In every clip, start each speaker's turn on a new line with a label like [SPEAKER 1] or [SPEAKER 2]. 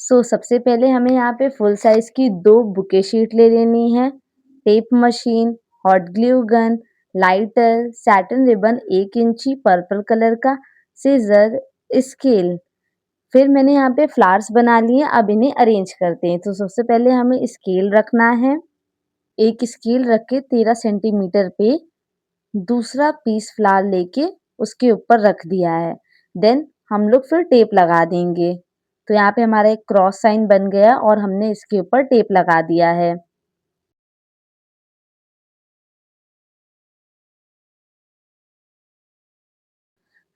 [SPEAKER 1] सबसे पहले हमें यहाँ पे फुल साइज़ की 2 बुके शीट ले लेनी है, tape machine, hot glue gun, lighter, satin ribbon 1 इंची पर्पल कलर का, सीज़र, स्केल। फिर मैंने यहाँ पे फ्लावर्स बना लिए हैं, अब इन्हें अरेंज करते हैं। तो सबसे पहले हमें स्केल रखना है, एक स्केल रख के 13 सेंटीमीटर पे दूसरा पीस फ्लावर लेके उसके ऊपर रख दिया है। देन हम लोग फिर टेप लगा देंगे। तो यहाँ पे हमारा एक क्रॉस साइन बन गया और हमने इसके ऊपर टेप लगा दिया है।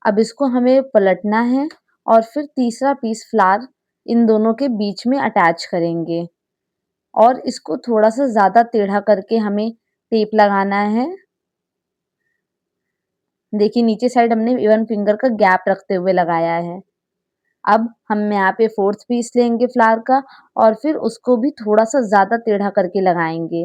[SPEAKER 1] अब इसको हमें पलटना है और फिर तीसरा पीस फ्लावर इन दोनों के बीच में अटैच करेंगे और इसको थोड़ा-सा ज़्यादा टेढ़ा करके हमें टेप लगाना है। देखिए नीचे साइड हमने इवन फिंगर का गैप रखते हुए लगाया है। अब हम यहाँ पे 4th पीस लेंगे फ्लावर का और फिर उसको भी थोड़ा-सा ज़्यादा टेढ़ा करके लगाएँगे।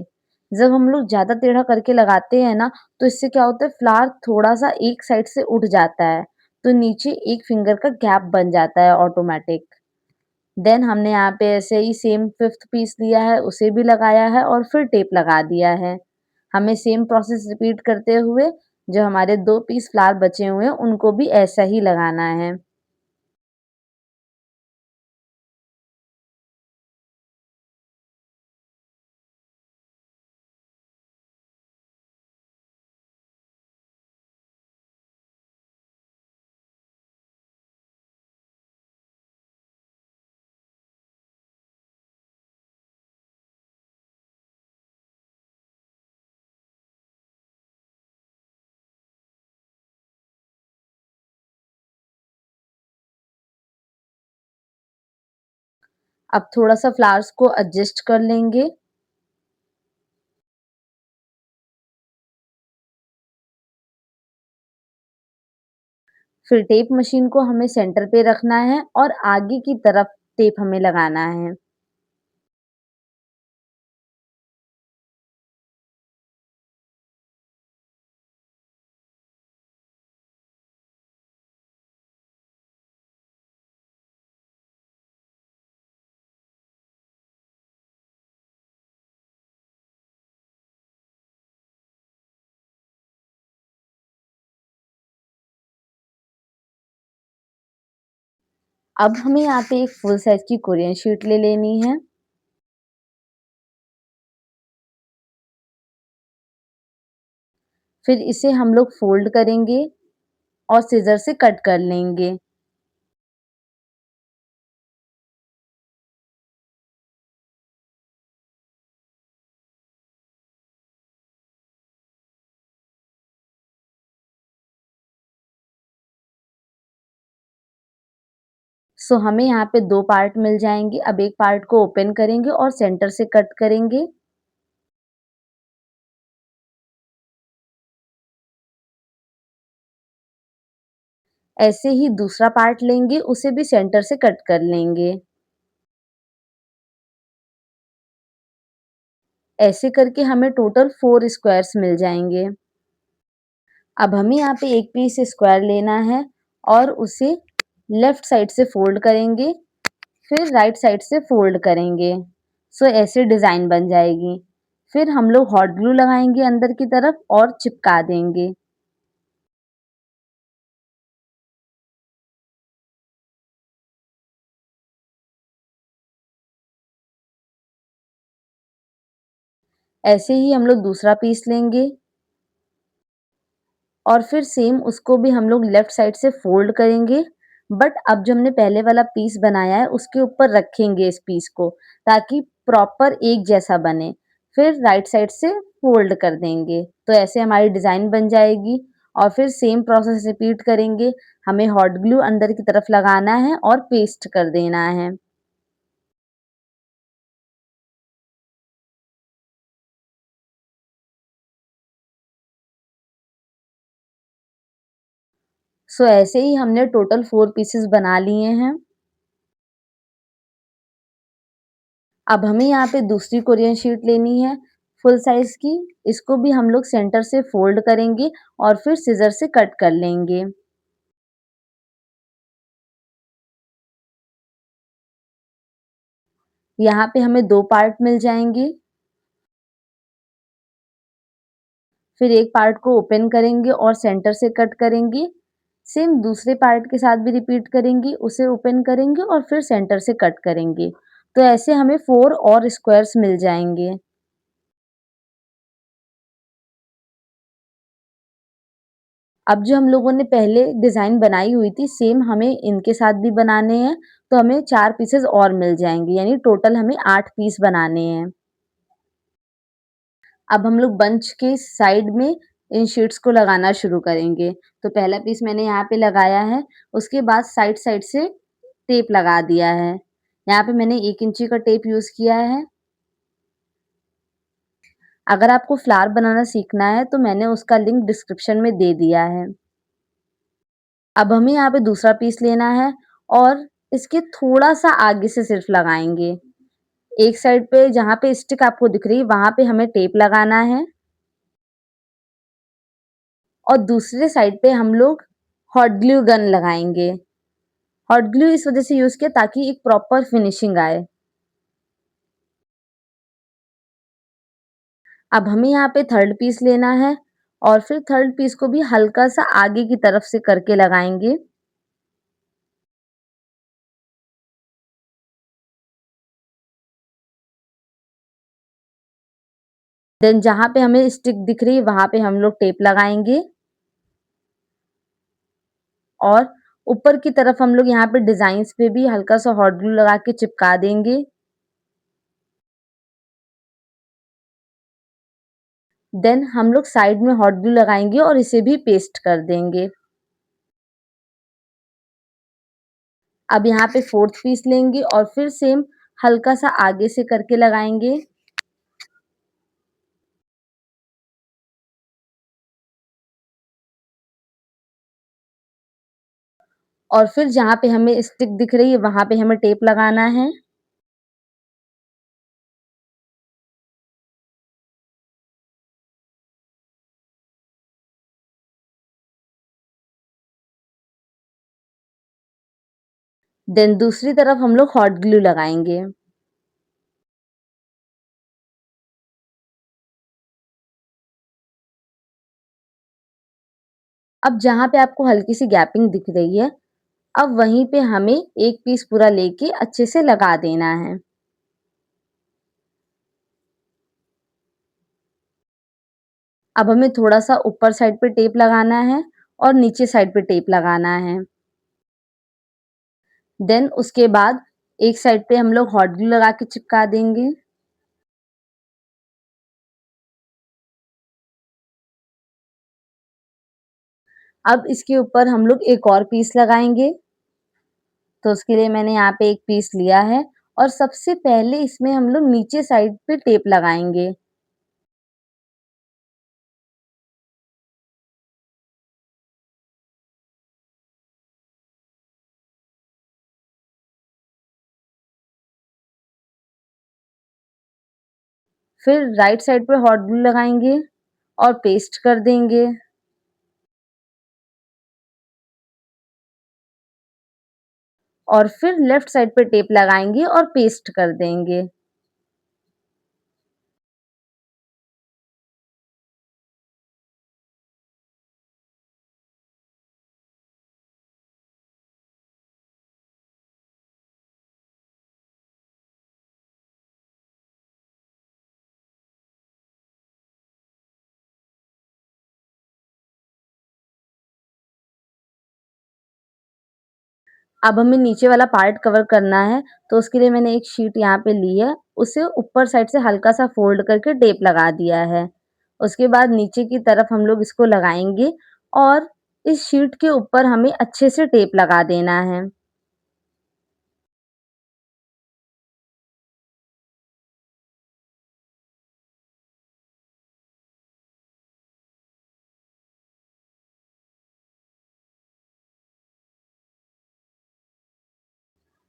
[SPEAKER 1] जब हम लोग ज़्यादा टेढ़ा करके लगाते हैं ना, तो इससे क्या होता है फ्लावर थोड़ा-सा एक साइड से उठ जाता है, तो नीचे एक फिंगर का गैप बन जाता है ऑटोमैटिक। देन हमने यहाँ पे ऐसे ही सेम 5th पीस लिया है, उसे भी लगाया है और फिर टेप लगा दिया है। हमें सेम प्रोसेस रिपीट करते हुए जो हमारे 2 पीस फ्लावर बचे हुए हैं, उनको भी ऐसा ही लगाना है। अब थोड़ा-सा फ्लावर्स को एडजस्ट कर लेंगे। फिर टेप मशीन को हमें सेंटर पे रखना है और आगे की तरफ टेप हमें लगाना है। अब हमें यहाँ पे एक फुल साइज़ की कोरियन शीट ले लेनी है। फिर इसे हम लोग फ़ोल्ड करेंगे और सिज़र से कट कर लेंगे। हमें यहाँ पे 2 पार्ट मिल जाएँगे। अब एक पार्ट को ओपन करेंगे और सेंटर से कट करेंगे। ऐसे ही दूसरा पार्ट लेंगे, उसे भी सेंटर से कट कर लेंगे। ऐसे करके हमें टोटल 4 स्क्वायर्स मिल जाएँगे। अब हमें यहाँ पे एक पीस स्क्वायर लेना है और उसे लेफ्ट साइड से फ़ोल्ड करेंगे, फिर राइट साइड से फ़ोल्ड करेंगे। ऐसे डिज़ाइन बन जाएगी। फिर हम लोग हॉट ग्लू लगाएँगे अंदर की तरफ और चिपका देंगे। ऐसे ही हम लोग दूसरा पीस लेंगे और फिर सेम उसको भी हम लोग लेफ्ट साइड से फ़ोल्ड करेंगे। बट अब जो हमने पहले वाला पीस बनाया है उसके ऊपर रखेंगे इस पीस को ताकि प्रॉपर एक जैसा बने। फिर राइट साइड से फ़ोल्ड कर देंगे। तो ऐसे हमारी डिज़ाइन बन जाएगी और फिर सेम प्रोसेस रिपीट करेंगे। हमें हॉट ग्लू अंदर की तरफ लगाना है और पेस्ट कर देना है। ऐसे ही हमने टोटल 4 पीसेस बना लिए हैं। अब हमें यहाँ पे दूसरी कोरियन शीट लेनी है फुल साइज़ की। इसको भी हम लोग सेंटर से फ़ोल्ड करेंगे और फिर सिज़र से कट कर लेंगे। यहाँ पे हमें 2 पार्ट मिल जाएँगे। फिर एक पार्ट को ओपन करेंगे और सेंटर से कट करेंगे। सेम दूसरे पार्ट के साथ भी रिपीट करेंगे, उसे ओपन करेंगे और फिर सेंटर से कट करेंगे। तो ऐसे हमें 4 और स्क्वायर्स मिल जाएँगे। अब जो हम लोगों ने पहले डिज़ाइन बनाई हुई थी, सेम हमें इनके साथ भी बनाने हैं, तो हमें 4 पीसेज़ और मिल जाएँगे, यानी टोटल हमें 8 पीस बनाने हैं। अब हम लोग बंच के साइड में इन शीट्स को लगाना शुरू करेंगे। तो पहला पीस मैंने यहाँ पे लगाया है, उसके बाद साइड-साइड से टेप लगा दिया है। यहाँ पे मैंने 1 इंची का टेप यूज़ किया है। अगर आपको फ्लावर बनाना सीखना है, तो मैंने उसका लिंक डिस्क्रिप्शन में दे दिया है। अब हमें यहाँ पे दूसरा पीस लेना है और इसके थोड़ा-सा आगे से सिर्फ लगाएँगे। एक साइड पे जहाँ पे स्टिक आपको दिख रही है, वहाँ पे हमें टेप लगाना है और दूसरे साइड पे हम लोग हॉट ग्लू गन लगाएँगे। हॉट ग्लू इस वज़ह से यूज़ किया ताकि एक प्रॉपर फिनिशिंग आए। अब हमें यहाँ पे थर्ड पीस लेना है और फिर थर्ड पीस को भी हल्का-सा आगे की तरफ से करके लगाएँगे। देन जहाँ पे हमें स्टिक दिख रही है, वहाँ पे हम लोग टेप लगाएँगे और ऊपर की तरफ हम लोग यहाँ पे डिज़ाइन्स पे भी हल्का-सा हॉट ग्लू लगा के चिपका देंगे। देन हम लोग साइड में हॉट ग्लू लगाएँगे और इसे भी पेस्ट कर देंगे। अब यहाँ पे फोर्थ पीस लेंगे और फिर सेम हल्का-सा आगे से करके लगाएँगे और फिर जहाँ पे हमें स्टिक दिख रही है, वहाँ पे हमें टेप लगाना है देन दूसरी तरफ हम लोग हॉट ग्लू लगाएँगे। अब जहाँ पे आपको हल्की-सी गैपिंग दिख रही है, अब वहीं पे हमें एक पीस पूरा लेके अच्छे से लगा देना है। अब हमें थोड़ा-सा ऊपर साइड पे टेप लगाना है और नीचे साइड पे टेप लगाना है। देन उसके बाद एक साइड पे हम लोग हॉट ग्लू लगा के चिपका देंगे। अब इसके ऊपर हम लोग एक और पीस लगाएँगे, तो उसके लिए मैंने यहाँ पे एक पीस लिया है और सबसे पहले इसमें हम लोग नीचे साइड पे टेप लगाएँगे। फिर राइट साइड पे हॉट ग्लू लगाएँगे और पेस्ट कर देंगे और फिर लेफ्ट साइड पे टेप लगाएँगे और पेस्ट कर देंगे। अब हमें नीचे वाला पार्ट कवर करना है, तो उसके लिए मैंने एक शीट यहाँ पे ली है, उसे ऊपर साइड से हल्का-सा फ़ोल्ड करके टेप लगा दिया है। उसके बाद नीचे की तरफ हम लोग इसको लगाएँगे और इस शीट के ऊपर हमें अच्छे से टेप लगा देना है।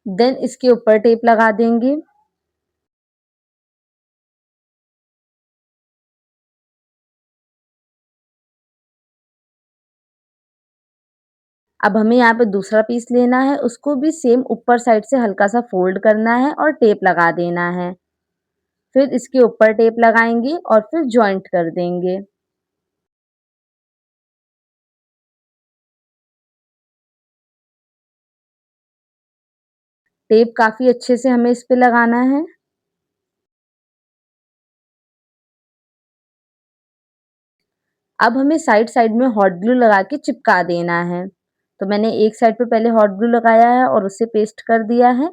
[SPEAKER 1] देन इसके ऊपर टेप लगा देंगे अब हमें यहाँ पे दूसरा पीस लेना है, उसको भी सेम ऊपर साइड से हल्का-सा फ़ोल्ड करना है और टेप लगा देना है। फिर इसके ऊपर टेप लगाएँगे और फिर जॉइंट कर देंगे। टेप काफ़ी अच्छे से हमें इस पे लगाना है। अब हमें साइड-साइड में हॉट ग्लू लगा के चिपका देना है। तो मैंने एक साइड पे पहले हॉट ग्लू लगाया है और उसे पेस्ट कर दिया है।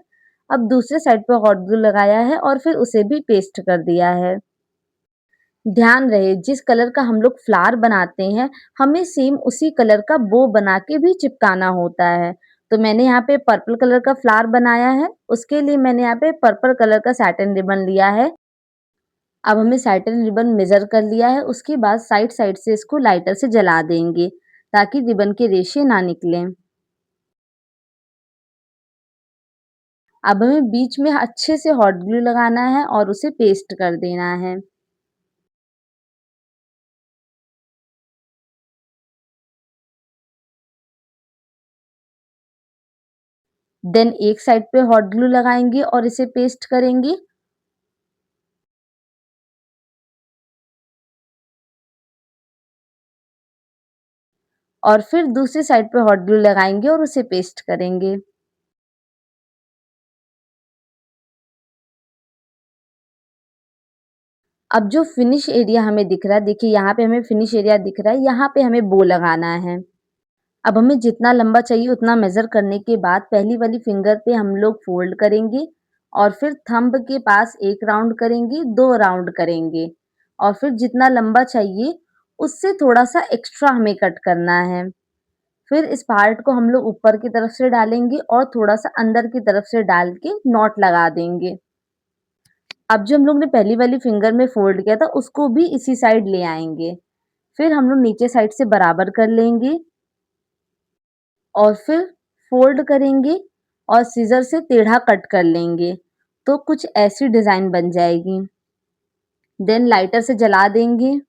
[SPEAKER 1] अब दूसरे साइड पे हॉट ग्लू लगाया है और फिर उसे भी पेस्ट कर दिया है। ध्यान रहे जिस कलर का हम लोग फ्लावर बनाते हैं, हमें सेम उसी कलर का बो बना के भी चिपकाना होता है। तो मैंने यहाँ पे पर्पल कलर का फ्लावर बनाया है, उसके लिए मैंने यहाँ पे पर्पल कलर का सैटिन रिबन लिया है। अब हमें सैटिन रिबन मेज़र कर लिया है, उसके बाद साइड-साइड से इसको लाइटर से जला देंगे, ताकि रिबन के रेशे ना निकलें। अब हमें बीच में अच्छे से हॉट ग्लू लगाना है और उसे पेस्ट कर देना है। देन एक साइड पे हॉट ग्लू लगाएँगे और इसे पेस्ट करेंगे और फिर दूसरी साइड पे हॉट ग्लू लगाएँगे और उसे पेस्ट करेंगे। अब जो फिनिश एरिया हमें दिख रहा है, देखिए यहाँ पे हमें फिनिश एरिया दिख रहा है, यहाँ पे हमें बो लगाना है। अब हमें जितना लंबा चाहिए उतना मेज़र करने के बाद पहली वाली फिंगर पे हम लोग फ़ोल्ड करेंगे और फिर थंब के पास 1 राउंड करेंगे, 2 राउंड करेंगे और फिर जितना लंबा चाहिए उससे थोड़ा-सा एक्स्ट्रा हमें कट करना है। फिर इस पार्ट को हम लोग ऊपर की तरफ से डालेंगे और थोड़ा-सा अंदर की तरफ से डाल के नॉट लगा देंगे। अब जो हम लोग ने पहली वाली फिंगर में फ़ोल्ड किया था उसको भी इसी साइड ले आएँगे। फिर हम लोग नीचे साइड से बराबर कर लेंगे और फिर फ़ोल्ड करेंगे और सीज़र से टेढ़ा कट कर लेंगे, तो कुछ ऐसी डिज़ाइन बन जाएगी। देन लाइटर से जला देंगे।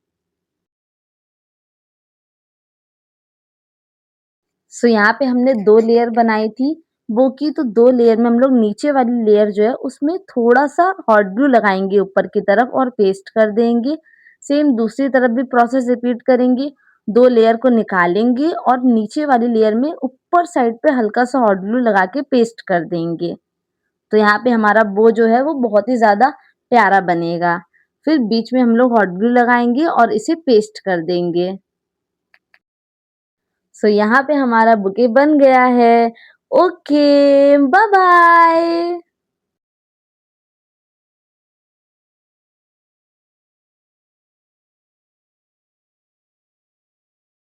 [SPEAKER 1] सो यहाँ पे हमने 2 लेयर बनाई थी, वो की तो 2 लेयर में हम लोग नीचे वाली लेयर जो है उसमें थोड़ा-सा हॉट ग्लू लगाएँगे ऊपर की तरफ और पेस्ट कर देंगे। सेम दूसरी तरफ भी प्रोसेस रिपीट करेंगे, 2 लेयर को निकालेंगे और नीचे वाली लेयर में ऊपर साइड पे हल्का-सा हॉट ग्लू लगा के पेस्ट कर देंगे। तो यहाँ पे हमारा बो जो है वो बहुत ही ज़्यादा प्यारा बनेगा। फिर बीच में हम लोग हॉट ग्लू लगाएँगे और इसे पेस्ट कर देंगे। सो यहाँ पे हमारा बुके बन गया है। Okay, bye bye.